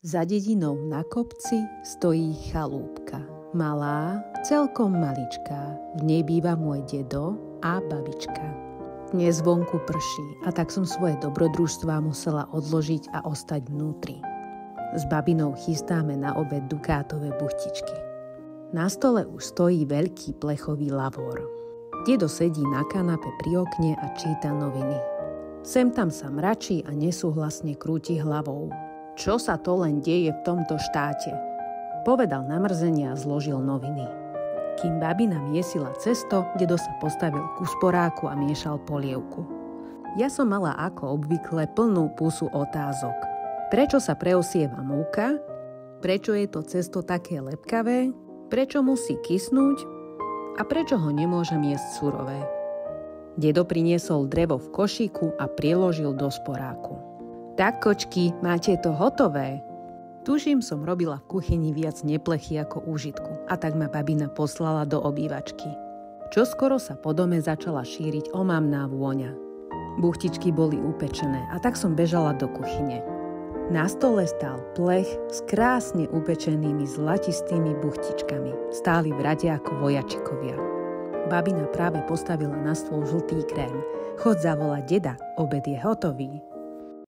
Za dedinou na kopci stojí chalúbka. Malá, celkom maličká. V nej býva môj dedo a babička. Dnes vonku prší a tak som svoje dobrodružstvá musela odložiť a ostať vnútri. S babinou chystáme na obed dukátové buchtičky. Na stole už stojí veľký plechový lavor. Dedo sedí na kanape pri okne a číta noviny. Sem tam sa mračí a nesúhlasne krúti hlavou. Čo sa to len deje v tomto štáte? Povedal namrzenie a zložil noviny. Kým babina miesila cesto, dedo sa postavil ku sporáku a miešal polievku. Ja som mala ako obvykle plnú pusu otázok. Prečo sa preosieva múka? Prečo je to cesto také lepkavé? Prečo musí kysnúť? A prečo ho nemôžem jesť surové? Dedo priniesol drevo v košíku a priložil do sporáku. Tak, kočky, máte to hotové? Tuším, som robila v kuchyni viac neplechy ako úžitku a tak ma babina poslala do obývačky. Čoskoro sa po dome začala šíriť omamná vôňa. Buchtičky boli upečené a tak som bežala do kuchyne. Na stole stál plech s krásne upečenými zlatistými buchtičkami. Stáli v rade ako vojačikovia. Babina práve postavila na stôl žltý krém. Chod zavolať deda, obed je hotový.